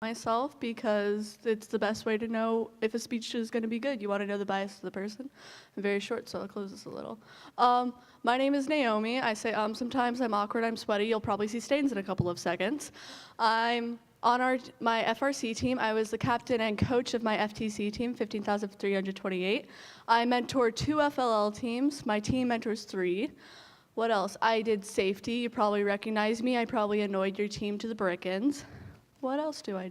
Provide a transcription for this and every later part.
myself because it's the best way to know if a speech is going to be good. You want to know the bias of the person. I'm very short, so I'll close this a little. My name is Naomi. I say sometimes. I'm awkward, I'm sweaty. You'll probably see stains in a couple of seconds. I'm on my FRC team. I was the captain and coach of my FTC team, 15,328. I mentor 2 FLL teams. My team mentors 3. What else? I did safety. You probably recognize me. I probably annoyed your team to the brickens. What else do? I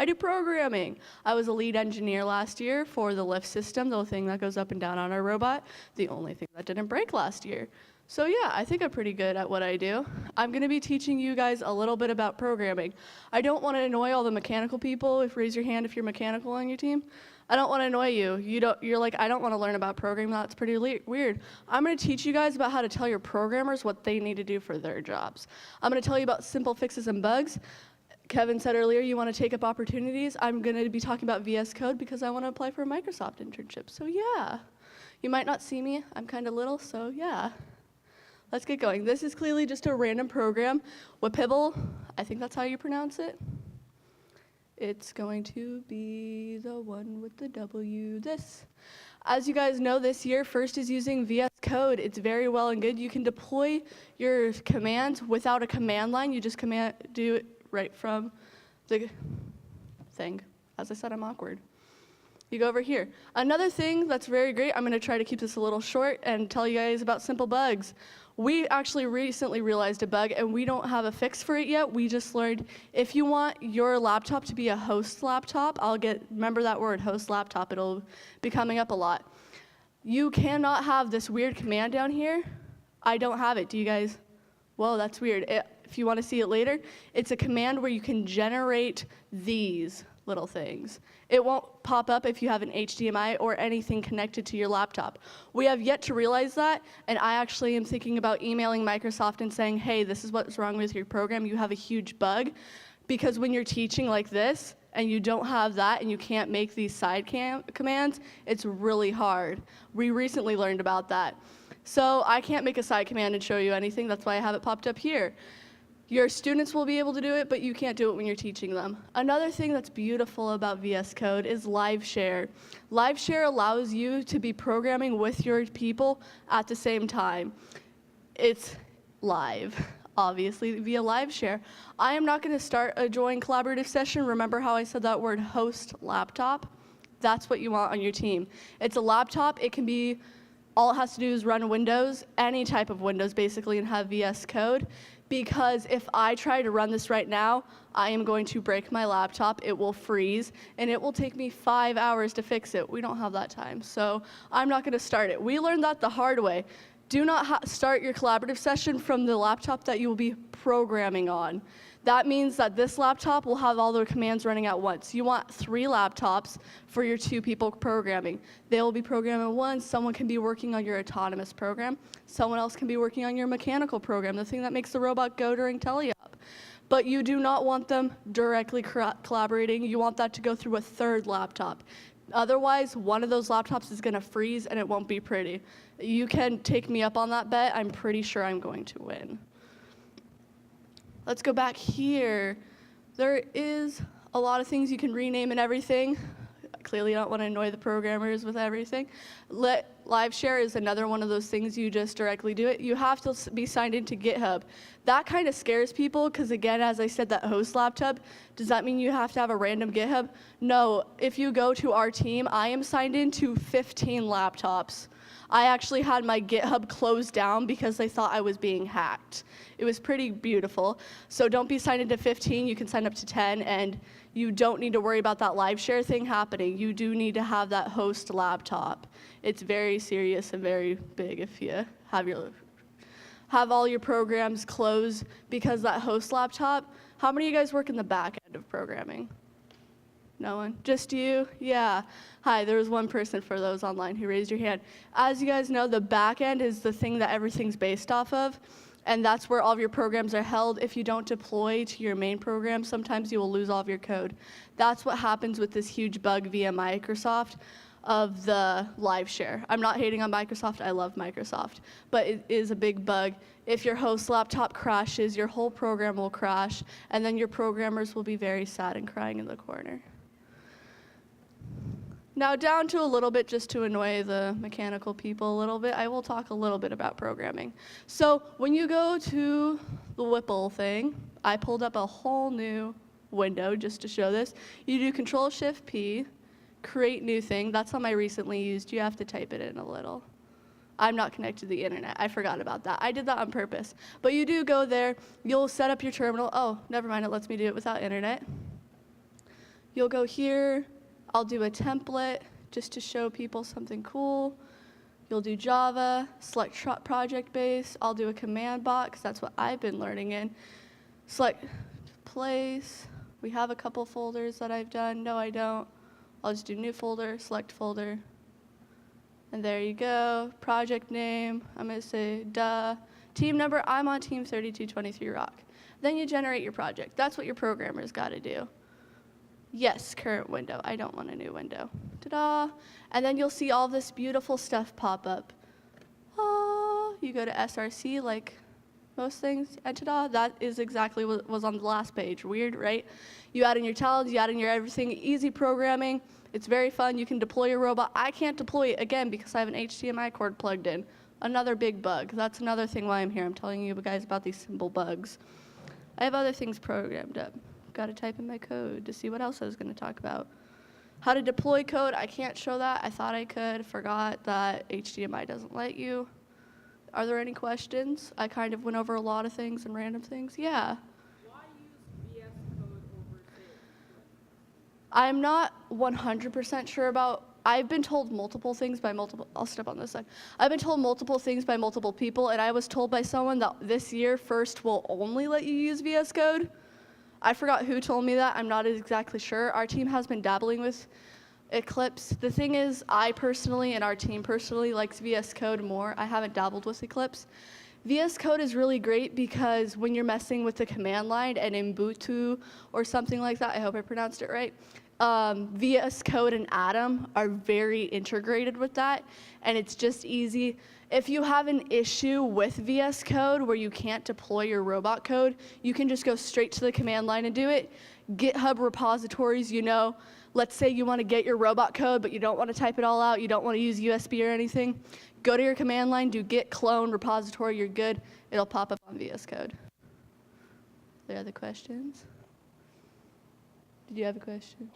do programming. I was a lead engineer last year for the lift system, the thing that goes up and down on our robot, the only thing that didn't break last year. So yeah, I think I'm pretty good at what I do. I'm gonna be teaching you guys a little bit about programming. I don't wanna annoy all the mechanical people. Raise your hand if you're mechanical on your team. I don't wanna annoy you. You're like, I don't wanna learn about programming, that's pretty weird. I'm gonna teach you guys about how to tell your programmers what they need to do for their jobs. I'm gonna tell you about simple fixes and bugs. Kevin said earlier you want to take up opportunities. I'm going to be talking about VS Code because I want to apply for a Microsoft internship. So yeah, you might not see me. I'm kind of little, so yeah. Let's get going. This is clearly just a random program. Whipibble, I think that's how you pronounce it. It's going to be the one with the W, this. As you guys know, this year, FIRST is using VS Code. It's very well and good. You can deploy your commands without a command line. You just do it right from the thing. As I said, I'm awkward. You go over here. Another thing that's very great, I'm gonna try to keep this a little short and tell you guys about simple bugs. We actually recently realized a bug and we don't have a fix for it yet. We just learned if you want your laptop to be a host laptop, remember that word, host laptop, it'll be coming up a lot. You cannot have this weird command down here. I don't have it, do you guys? Whoa, that's weird. If you want to see it later, it's a command where you can generate these little things. It won't pop up if you have an HDMI or anything connected to your laptop. We have yet to realize that, and I actually am thinking about emailing Microsoft and saying, hey, this is what's wrong with your program. You have a huge bug, because when you're teaching like this and you don't have that and you can't make these side commands, it's really hard. We recently learned about that. So I can't make a side command and show you anything. That's why I have it popped up here. Your students will be able to do it, but you can't do it when you're teaching them. Another thing that's beautiful about VS Code is live share. Live share allows you to be programming with your people at the same time. It's live, obviously, via live share. I am not going to start a join collaborative session. Remember how I said that word host laptop? That's what you want on your team. It's a laptop. It can be, all it has to do is run Windows, any type of Windows basically, and have VS Code. Because if I try to run this right now, I am going to break my laptop, it will freeze, and it will take me 5 hours to fix it. We don't have that time, so I'm not gonna start it. We learned that the hard way. Do not start your collaborative session from the laptop that you will be programming on. That means that this laptop will have all the commands running at once. You want 3 laptops for your 2 people programming. They will be programming one. Someone can be working on your autonomous program. Someone else can be working on your mechanical program, the thing that makes the robot go during tele-op. But you do not want them directly collaborating. You want that to go through a 3rd laptop. Otherwise, one of those laptops is gonna freeze and it won't be pretty. You can take me up on that bet. I'm pretty sure I'm going to win. Let's go back here. There is a lot of things you can rename and everything. Clearly I don't want to annoy the programmers with everything. Live share is another one of those things you just directly do it. You have to be signed into GitHub. That kind of scares people because, again, as I said, that host laptop, does that mean you have to have a random GitHub? No, if you go to our team, I am signed into 15 laptops. I actually had my GitHub closed down because they thought I was being hacked. It was pretty beautiful. So don't be signed into 15, you can sign up to 10, and you don't need to worry about that live share thing happening. You do need to have that host laptop. It's very serious and very big if you have all your programs closed because that host laptop. How many of you guys work in the back end of programming? No one? Just you? Yeah. Hi, there was one person for those online who raised your hand. As you guys know, the back end is the thing that everything's based off of, and that's where all of your programs are held. If you don't deploy to your main program, sometimes you will lose all of your code. That's what happens with this huge bug via Microsoft. of the live share. I'm not hating on Microsoft, I love Microsoft, but it is a big bug. If your host laptop crashes, your whole program will crash, and then your programmers will be very sad and crying in the corner. Now down to a little bit, just to annoy the mechanical people a little bit, I will talk a little bit about programming. So when you go to the Whipple thing, I pulled up a whole new window just to show this. You do Control-Shift-P, create new thing. That's on my recently used. You have to type it in a little. I'm not connected to the internet. I forgot about that. I did that on purpose. But you do go there. You'll set up your terminal. Oh, never mind. It lets me do it without internet. You'll go here. I'll do a template just to show people something cool. You'll do Java, select project base. I'll do a command box. That's what I've been learning in. Select place. We have a couple folders that I've done. No, I don't. I'll just do new folder, select folder. And there you go. Project name, I'm going to say duh. Team number, I'm on team 3223 Rock. Then you generate your project. That's what your programmer's got to do. Yes, current window. I don't want a new window. Ta-da. And then you'll see all this beautiful stuff pop up. You go to FRC like most things, and ta-da, that is exactly what was on the last page. Weird, right? You add in your talents, you add in your everything, easy programming. It's very fun. You can deploy your robot. I can't deploy it again because I have an HDMI cord plugged in. Another big bug. That's another thing why I'm here. I'm telling you guys about these simple bugs. I have other things programmed up. Got to type in my code to see what else I was going to talk about. How to deploy code, I can't show that. I thought I could, forgot that HDMI doesn't let you. Are there any questions? I kind of went over a lot of things and random things. Yeah. Why use VS Code over Zip? I'm not 100% sure about, I've been told multiple things by multiple, I'll step on this side. I've been told multiple things by multiple people, and I was told by someone that this year first will only let you use VS Code. I forgot who told me that. I'm not exactly sure. Our team has been dabbling with Eclipse. The thing is, I personally and our team personally likes VS Code more. I haven't dabbled with Eclipse. VS Code is really great because when you're messing with the command line and in Ubuntu or something like that, I hope I pronounced it right, VS Code and Atom are very integrated with that, and it's just easy. If you have an issue with VS Code where you can't deploy your robot code, you can just go straight to the command line and do it. GitHub repositories, you know, let's say you want to get your robot code, but you don't want to type it all out, you don't want to use USB or anything, go to your command line, do git clone repository, you're good. It'll pop up on VS Code. Are there other questions? Did you have a question?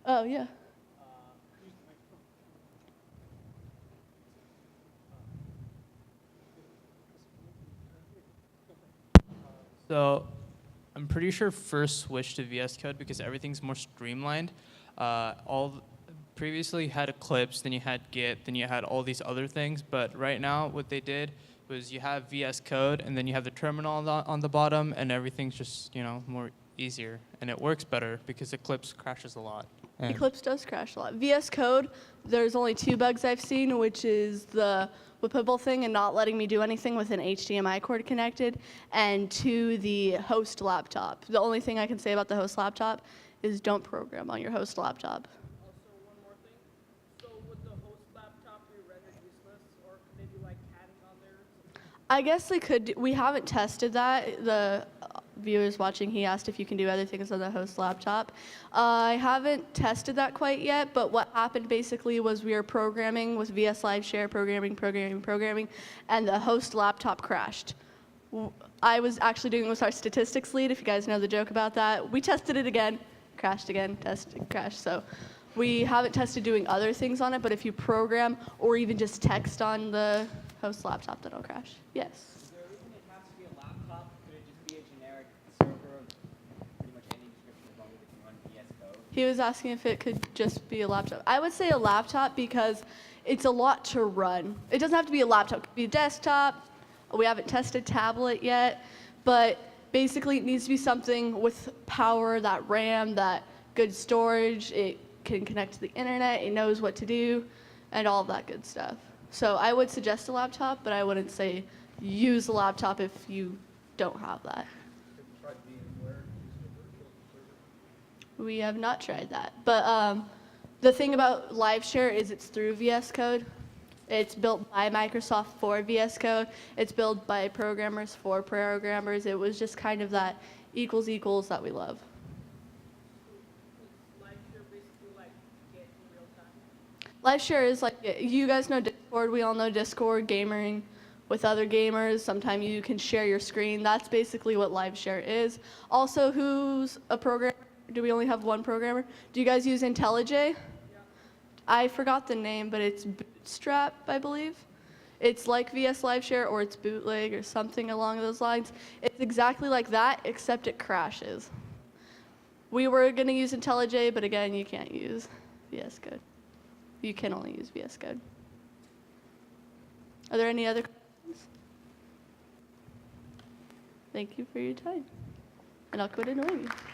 Oh, yeah. So I'm pretty sure first switched to VS Code because everything's more streamlined. Previously you had Eclipse, then you had Git, then you had all these other things. But right now what they did was you have VS Code, and then you have the terminal on the bottom, and everything's just more easier, and it works better because Eclipse crashes a lot. Eclipse does crash a lot. VS Code, there's only 2 bugs I've seen, which is the whippable thing and not letting me do anything with an HDMI cord connected, and 2, the host laptop. The only thing I can say about the host laptop is don't program on your host laptop. Also, one more thing. So would the host laptop be rendered useless, or could they do like CADing on there? I guess they could. We haven't tested that. The viewers watching, he asked if you can do other things on the host laptop. I haven't tested that quite yet, but what happened basically was we were programming with VS Live Share, programming, and the host laptop crashed. I was actually doing it with our statistics lead, if you guys know the joke about that. We tested it again, crashed again, tested, crashed. So we haven't tested doing other things on it, but if you program or even just text on the host laptop, that'll crash. Yes. He was asking if it could just be a laptop. I would say a laptop because it's a lot to run. It doesn't have to be a laptop. It could be a desktop. We haven't tested tablet yet, but basically it needs to be something with power, that RAM, that good storage. It can connect to the internet. It knows what to do, and all of that good stuff. So I would suggest a laptop, but I wouldn't say use a laptop if you don't have that. We have not tried that, but The thing about LiveShare is it's through VS Code. It's built by Microsoft for VS Code. It's built by programmers for programmers. It was just kind of that equals equals that we love. Is LiveShare basically like Git in real time? LiveShare is like, you guys know Discord. We all know Discord, gaming with other gamers. Sometimes you can share your screen. That's basically what LiveShare is. Also, who's a programmer? Do we only have one programmer? Do you guys use IntelliJ? Yeah. I forgot the name, but it's Bootstrap, I believe. It's like VS LiveShare or it's Bootleg or something along those lines. It's exactly like that, except it crashes. We were going to use IntelliJ, but again, you can't use VS Code. You can only use VS Code. Are there any other questions? Thank you for your time. And I'll quit annoying you.